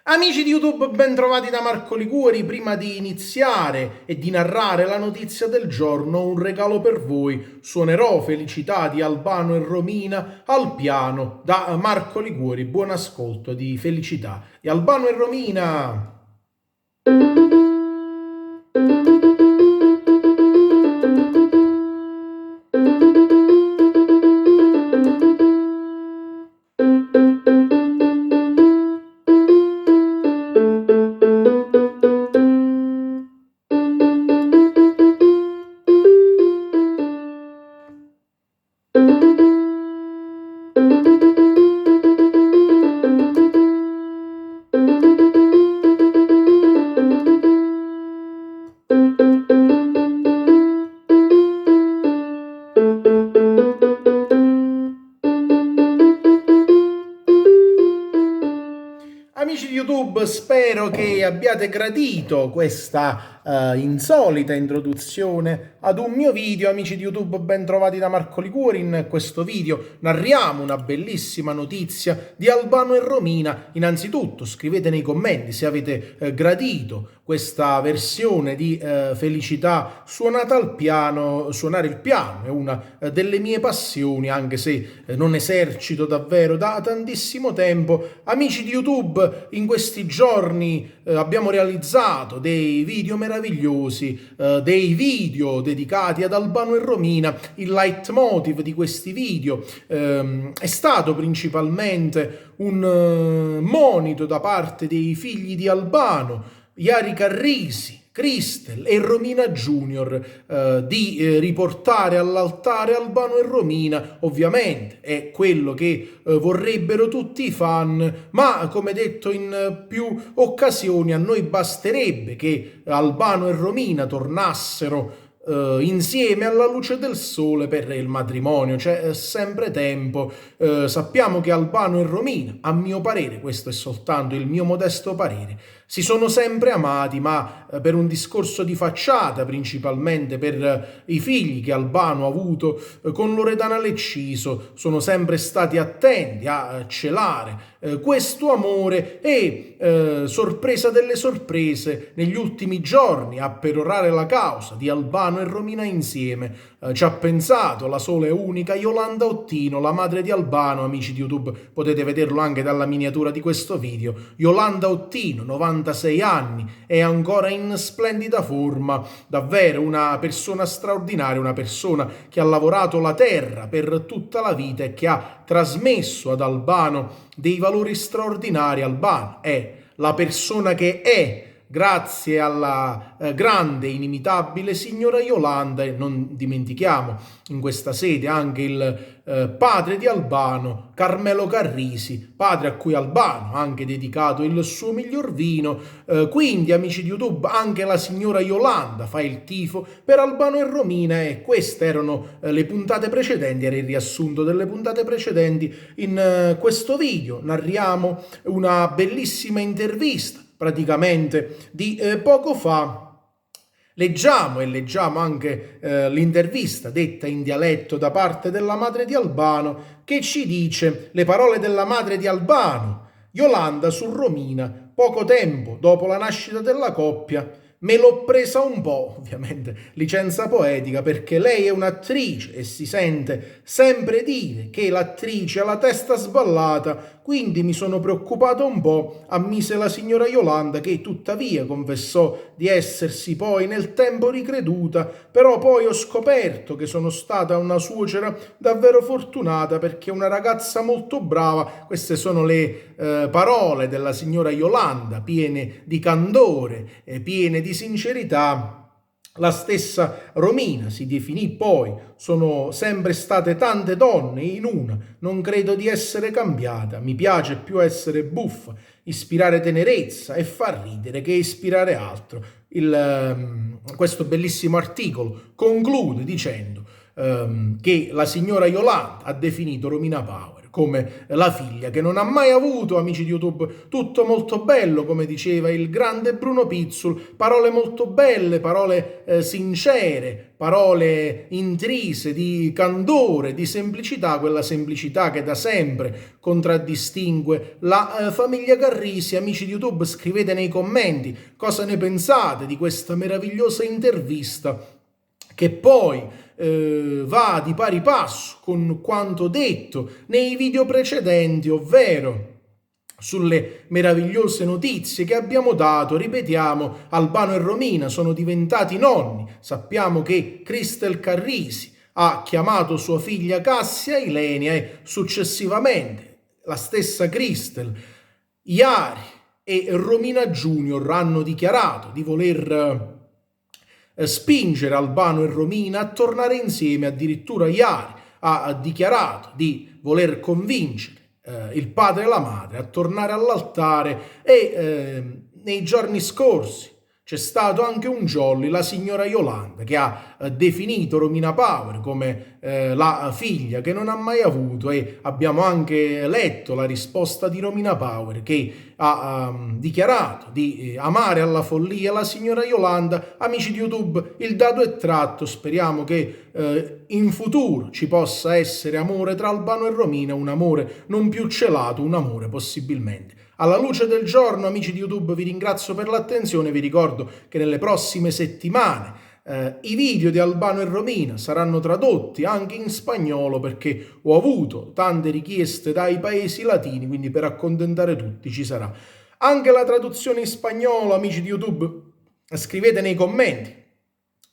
Amici di YouTube, ben trovati da Marco Liguori. Prima di iniziare e di narrare la notizia del giorno, un regalo per voi. Suonerò Felicità di Albano e Romina al piano da Marco Liguori. Buon ascolto di Felicità di Albano e Romina. Amici di YouTube, spero che abbiate gradito questa insolita introduzione ad un mio video. Amici di YouTube, ben trovati da Marco Liguori. In questo video narriamo una bellissima notizia di Albano e Romina. Innanzitutto scrivete nei commenti se avete gradito questa versione di Felicità suonata al piano. Suonare il piano è una delle mie passioni, anche se non esercito davvero da tantissimo tempo. Amici di YouTube, in questi giorni abbiamo realizzato dei video meravigliosi, dei video dedicati ad Albano e Romina. Il leitmotiv di questi video è stato principalmente un monito da parte dei figli di Albano, Iari Carrisi, Cristel e Romina Junior, di riportare all'altare Albano e Romina. Ovviamente è quello che vorrebbero tutti i fan, ma come detto in più occasioni, a noi basterebbe che Albano e Romina tornassero insieme alla luce del sole per il matrimonio. C'è sempre tempo. Sappiamo che Albano e Romina, a mio parere, questo è soltanto il mio modesto parere, si sono sempre amati, ma per un discorso di facciata, principalmente per i figli che Albano ha avuto con Loredana Lecciso, sono sempre stati attenti a celare questo amore e, sorpresa delle sorprese, negli ultimi giorni a perorare la causa di Albano e Romina insieme ci ha pensato la sola e unica Yolanda Ottino, la madre di Albano. Amici di YouTube, potete vederlo anche dalla miniatura di questo video. Yolanda Ottino, 96 anni, è ancora in splendida forma, davvero una persona straordinaria, una persona che ha lavorato la terra per tutta la vita e che ha trasmesso ad Albano dei valori straordinari. Albano è la persona che è grazie alla grande, inimitabile signora Yolanda. E non dimentichiamo in questa sede anche il padre di Albano, Carmelo Carrisi, padre a cui Albano ha anche dedicato il suo miglior vino. Quindi, amici di YouTube, anche la signora Yolanda fa il tifo per Albano e Romina, e queste erano le puntate precedenti, era il riassunto delle puntate precedenti. In questo video narriamo una bellissima intervista praticamente di poco fa. Leggiamo anche l'intervista detta in dialetto da parte della madre di Albano, che ci dice le parole della madre di Albano, Yolanda, su Romina. Poco tempo dopo la nascita della coppia me l'ho presa un po', ovviamente licenza poetica, perché lei è un'attrice e si sente sempre dire che l'attrice ha la testa sballata, quindi mi sono preoccupato un po', ammise la signora Yolanda, che tuttavia confessò di essersi poi nel tempo ricreduta. Però poi ho scoperto che sono stata una suocera davvero fortunata, perché è una ragazza molto brava. Queste sono le parole della signora Yolanda, piene di candore e piene di sincerità. La stessa Romina si definì poi: sono sempre state tante donne in una, non credo di essere cambiata, mi piace più essere buffa, ispirare tenerezza e far ridere che ispirare altro. Questo bellissimo articolo conclude dicendo che la signora Yolanda ha definito Romina Power come la figlia che non ha mai avuto. Amici di YouTube, tutto molto bello, come diceva il grande Bruno Pizzul, parole molto belle, parole sincere, parole intrise di candore, di semplicità, quella semplicità che da sempre contraddistingue la famiglia Carrisi. Amici di YouTube, scrivete nei commenti cosa ne pensate di questa meravigliosa intervista che poi va di pari passo con quanto detto nei video precedenti, ovvero sulle meravigliose notizie che abbiamo dato. Ripetiamo, Albano e Romina sono diventati nonni. Sappiamo che Cristel Carrisi ha chiamato sua figlia Cassia Ilenia e successivamente la stessa Cristel, Jari e Romina Junior hanno dichiarato di voler spingere Albano e Romina a tornare insieme. Addirittura Jari ha dichiarato di voler convincere il padre e la madre a tornare all'altare e nei giorni scorsi c'è stato anche un jolly, la signora Yolanda, che ha definito Romina Power come la figlia che non ha mai avuto, e abbiamo anche letto la risposta di Romina Power, che ha dichiarato di amare alla follia la signora Yolanda. Amici di YouTube, il dato è tratto, speriamo che in futuro ci possa essere amore tra Albano e Romina, un amore non più celato, un amore possibilmente alla luce del giorno. Amici di YouTube, vi ringrazio per l'attenzione, vi ricordo che nelle prossime settimane i video di Albano e Romina saranno tradotti anche in spagnolo, perché ho avuto tante richieste dai paesi latini, quindi per accontentare tutti ci sarà anche la traduzione in spagnolo. Amici di YouTube, scrivete nei commenti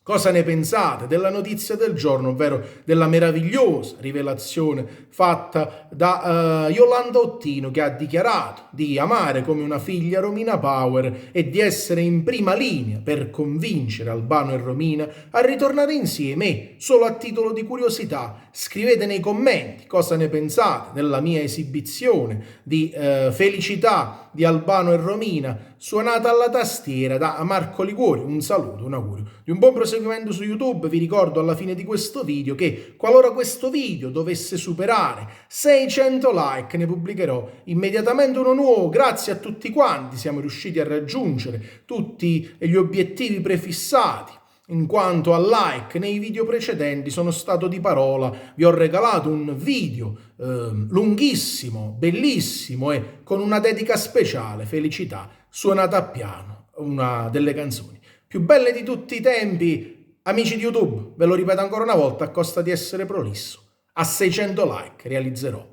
cosa ne pensate della notizia del giorno, ovvero della meravigliosa rivelazione fatta da Yolanda Ottino, che ha dichiarato di amare come una figlia Romina Power e di essere in prima linea per convincere Albano e Romina a ritornare insieme. E solo a titolo di curiosità, scrivete nei commenti cosa ne pensate della mia esibizione di Felicità di Albano e Romina suonata alla tastiera da Marco Liguori. Un saluto, un augurio di un buon proseguimento su YouTube. Vi ricordo alla fine di questo video che qualora questo video dovesse superare 600 like, ne pubblicherò immediatamente uno nuovo. Grazie a tutti quanti, siamo riusciti a raggiungere tutti gli obiettivi prefissati. In quanto a like, nei video precedenti sono stato di parola, vi ho regalato un video lunghissimo, bellissimo e con una dedica speciale, Felicità, suonata a piano, una delle canzoni più belle di tutti i tempi. Amici di YouTube, ve lo ripeto ancora una volta a costa di essere prolisso, a 600 like realizzerò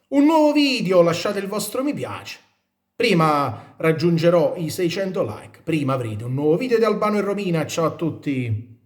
un nuovo video, lasciate il vostro mi piace. Prima raggiungerò i 600 like, prima avrete un nuovo video di Albano e Romina. Ciao a tutti!